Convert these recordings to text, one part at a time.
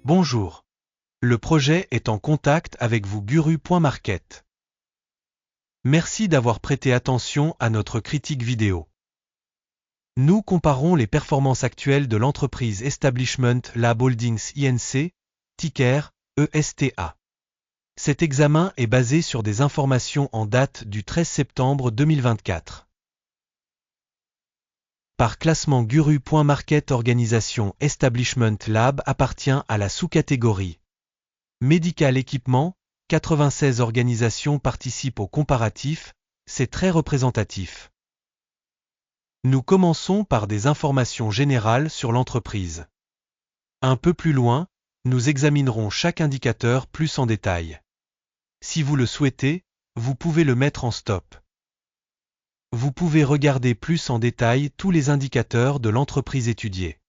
Bonjour. Le projet est en contact avec vous Guru.market. Merci d'avoir prêté attention à notre critique vidéo. Nous comparons les performances actuelles de l'entreprise Establishment Lab Holdings Inc., ticker ESTA. Cet examen est basé sur des informations en date du 13 septembre 2024. Par classement Guru.market, organisation Establishment Lab appartient à la sous-catégorie Medical Equipment. 96 organisations participent au comparatif, c'est très représentatif. Nous commençons par des informations générales sur l'entreprise. Un peu plus loin, nous examinerons chaque indicateur plus en détail. Si vous le souhaitez, vous pouvez le mettre en stop. Vous pouvez regarder plus en détail tous les indicateurs de l'entreprise étudiée.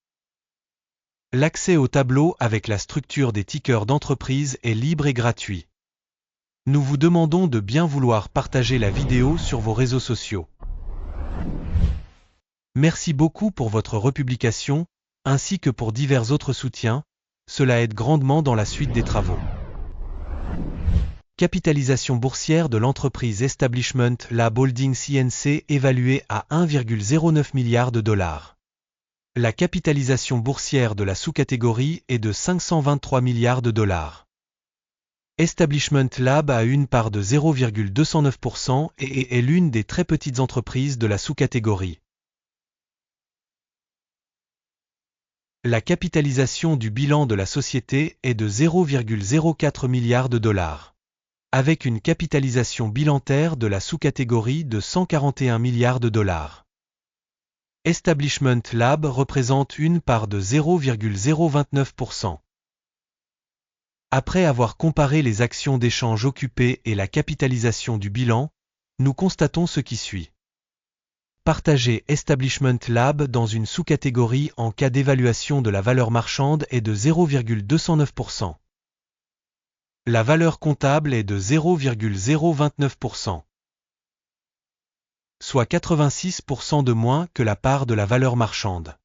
L'accès au tableau avec la structure des tickers d'entreprise est libre et gratuit. Nous vous demandons de bien vouloir partager la vidéo sur vos réseaux sociaux. Merci beaucoup pour votre republication, ainsi que pour divers autres soutiens, cela aide grandement dans la suite des travaux. Capitalisation boursière de l'entreprise Establishment Lab Holdings Inc. évaluée à 1,09 milliard de dollars. La capitalisation boursière de la sous-catégorie est de 523 milliards de dollars. Establishment Lab a une part de 0,209% et est l'une des très petites entreprises de la sous-catégorie. La capitalisation du bilan de la société est de 0,04 milliard de dollars. Avec une capitalisation bilantaire de la sous-catégorie de 141 milliards de dollars. Establishment Lab représente une part de 0,029%. Après avoir comparé les actions d'échange occupées et la capitalisation du bilan, nous constatons ce qui suit. Partager Establishment Lab dans une sous-catégorie en cas d'évaluation de la valeur marchande est de 0,209%. La valeur comptable est de 0,029%. Soit 86% de moins que la part de la valeur marchande.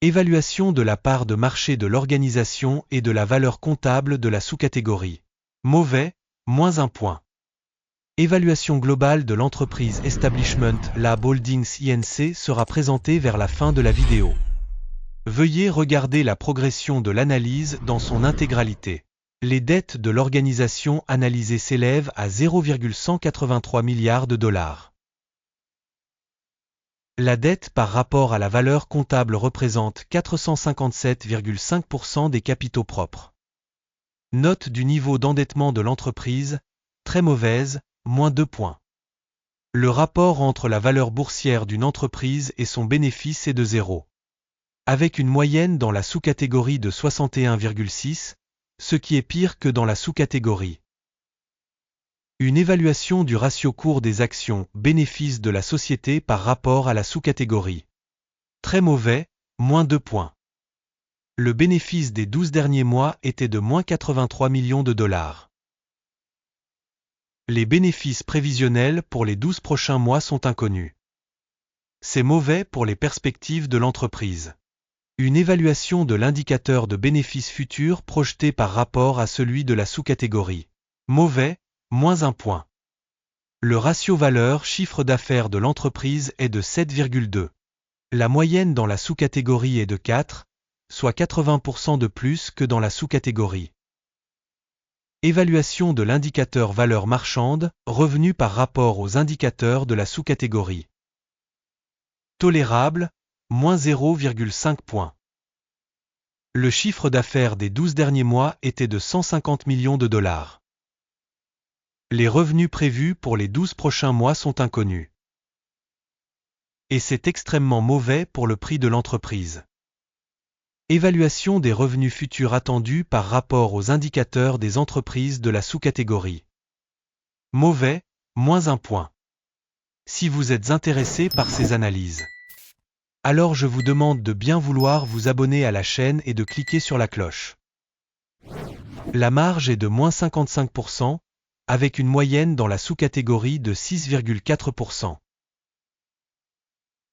Évaluation de la part de marché de l'organisation et de la valeur comptable de la sous-catégorie. Mauvais, moins 1 point. Évaluation globale de l'entreprise Establishment Lab Holdings Inc. sera présentée vers la fin de la vidéo. Veuillez regarder la progression de l'analyse dans son intégralité. Les dettes de l'organisation analysée s'élèvent à 0,183 milliards de dollars. La dette par rapport à la valeur comptable représente 457,5% des capitaux propres. Note du niveau d'endettement de l'entreprise, très mauvaise, moins 2 points. Le rapport entre la valeur boursière d'une entreprise et son bénéfice est de 0. Avec une moyenne dans la sous-catégorie de 61,6, ce qui est pire que dans la sous-catégorie. Une évaluation du ratio cours des actions bénéfice de la société par rapport à la sous-catégorie. Très mauvais, moins 2 points. Le bénéfice des 12 derniers mois était de moins 83 millions de dollars. Les bénéfices prévisionnels pour les 12 prochains mois sont inconnus. C'est mauvais pour les perspectives de l'entreprise. Une évaluation de l'indicateur de bénéfices futurs projeté par rapport à celui de la sous-catégorie. Mauvais, moins 1 point. Le ratio valeur-chiffre d'affaires de l'entreprise est de 7,2. La moyenne dans la sous-catégorie est de 4, soit 80% de plus que dans la sous-catégorie. Évaluation de l'indicateur valeur marchande, revenu par rapport aux indicateurs de la sous-catégorie. Tolérable, moins 0,5 points. Le chiffre d'affaires des 12 derniers mois était de 150 millions de dollars. Les revenus prévus pour les 12 prochains mois sont inconnus. Et c'est extrêmement mauvais pour le prix de l'entreprise. Évaluation des revenus futurs attendus par rapport aux indicateurs des entreprises de la sous-catégorie. Mauvais, moins 1 point. Si vous êtes intéressé par ces analyses, alors je vous demande de bien vouloir vous abonner à la chaîne et de cliquer sur la cloche. La marge est de moins 55%, avec une moyenne dans la sous-catégorie de 6,4%.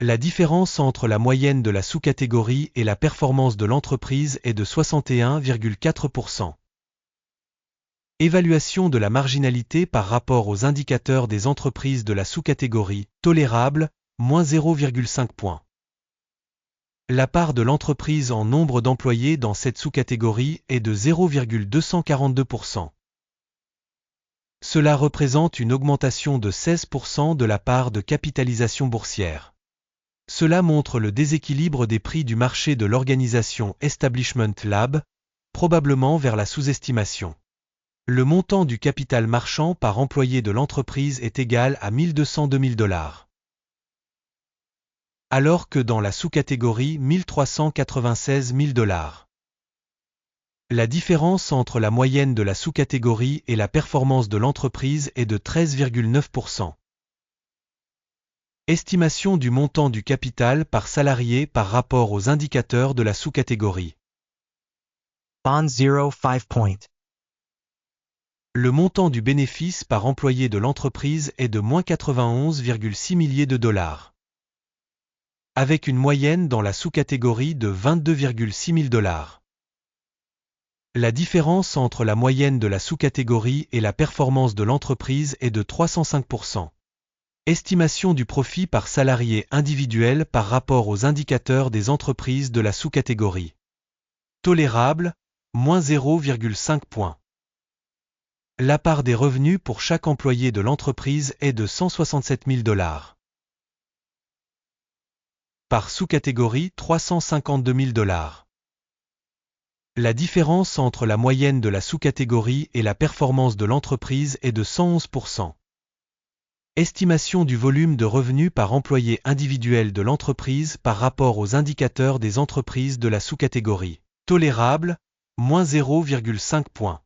La différence entre la moyenne de la sous-catégorie et la performance de l'entreprise est de 61,4%. Évaluation de la marginalité par rapport aux indicateurs des entreprises de la sous-catégorie tolérable, moins 0,5 points. La part de l'entreprise en nombre d'employés dans cette sous-catégorie est de 0,242%. Cela représente une augmentation de 16% de la part de capitalisation boursière. Cela montre le déséquilibre des prix du marché de l'organisation Establishment Lab, probablement vers la sous-estimation. Le montant du capital marchand par employé de l'entreprise est égal à 1202 000 $. Alors que dans la sous-catégorie 1396 000 $. La différence entre la moyenne de la sous-catégorie et la performance de l'entreprise est de 13,9%. Estimation du montant du capital par salarié par rapport aux indicateurs de la sous-catégorie. Bond 0.5 point. Le montant du bénéfice par employé de l'entreprise est de moins 91,6 milliers de $. Avec une moyenne dans la sous-catégorie de 22,6 000 $. La différence entre la moyenne de la sous-catégorie et la performance de l'entreprise est de 305%. Estimation du profit par salarié individuel par rapport aux indicateurs des entreprises de la sous-catégorie. Tolérable, moins 0,5 points. La part des revenus pour chaque employé de l'entreprise est de 167 000 $. Par sous-catégorie 352 000 $. La différence entre la moyenne de la sous-catégorie et la performance de l'entreprise est de 111%. Estimation du volume de revenus par employé individuel de l'entreprise par rapport aux indicateurs des entreprises de la sous-catégorie. Tolérable, moins 0,5 points.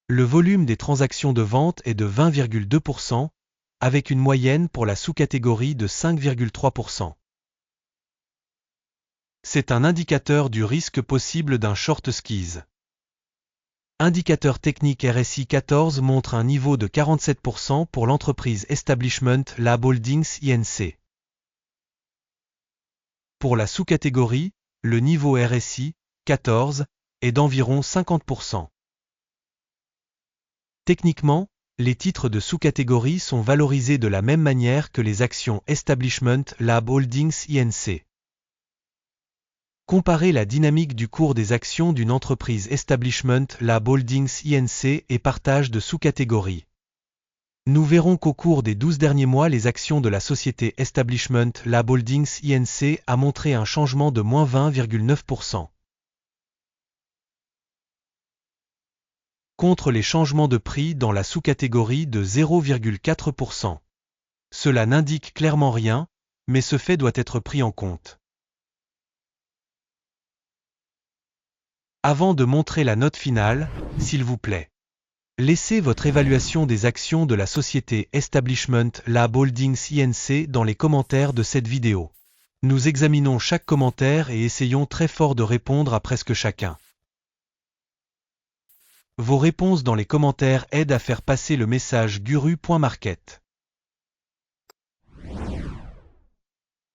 Le volume des transactions de vente est de 20,2%, avec une moyenne pour la sous-catégorie de 5,3%. C'est un indicateur du risque possible d'un short squeeze. Indicateur technique RSI 14 montre un niveau de 47% pour l'entreprise Establishment Lab Holdings Inc. Pour la sous-catégorie, le niveau RSI 14 est d'environ 50%. Techniquement, les titres de sous-catégorie sont valorisés de la même manière que les actions Establishment Lab Holdings Inc. Comparez la dynamique du cours des actions d'une entreprise Establishment Lab Holdings Inc. et partage de sous-catégories. Nous verrons qu'au cours des 12 derniers mois, les actions de la société Establishment Lab Holdings Inc. a montré un changement de moins 20,9%. Contre les changements de prix dans la sous-catégorie de 0,4%. Cela n'indique clairement rien, mais ce fait doit être pris en compte. Avant de montrer la note finale, s'il vous plaît, laissez votre évaluation des actions de la société Establishment Lab Holdings Inc. dans les commentaires de cette vidéo. Nous examinons chaque commentaire et essayons très fort de répondre à presque chacun. Vos réponses dans les commentaires aident à faire passer le message Guru.market.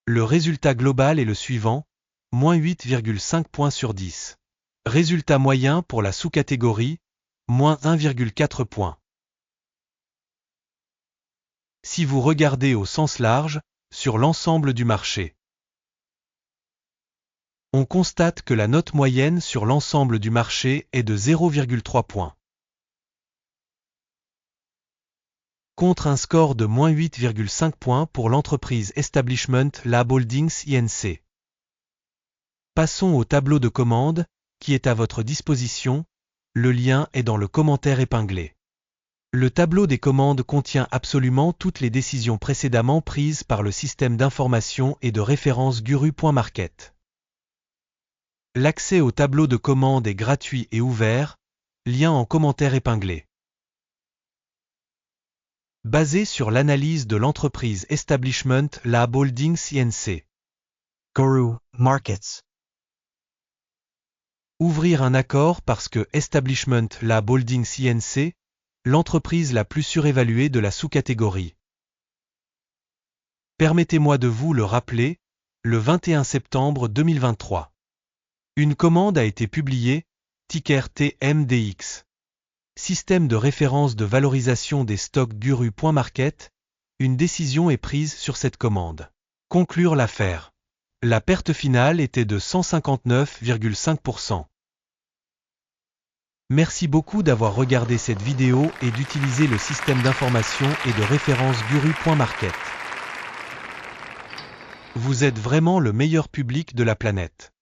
Le résultat global est le suivant, moins 8,5 points sur 10. Résultat moyen pour la sous-catégorie, moins 1,4 points. Si vous regardez au sens large, sur l'ensemble du marché, on constate que la note moyenne sur l'ensemble du marché est de 0,3 points. Contre un score de moins 8,5 points pour l'entreprise Establishment Lab Holdings Inc. Passons au tableau de commande, qui est à votre disposition, le lien est dans le commentaire épinglé. Le tableau des commandes contient absolument toutes les décisions précédemment prises par le système d'information et de référence Guru.market. L'accès au tableau de commande est gratuit et ouvert, lien en commentaire épinglé. Basé sur l'analyse de l'entreprise Establishment Lab Holdings Inc. Guru Markets. Ouvrir un accord parce que Establishment Lab Holdings Inc., l'entreprise la plus surévaluée de la sous-catégorie. Permettez-moi de vous le rappeler, le 21 septembre 2023. Une commande a été publiée, ticker TMDX. Système de référence de valorisation des stocks Guru.market, une décision est prise sur cette commande. Conclure l'affaire. La perte finale était de 159,5%. Merci beaucoup d'avoir regardé cette vidéo et d'utiliser le système d'information et de référence Guru.market. Vous êtes vraiment le meilleur public de la planète.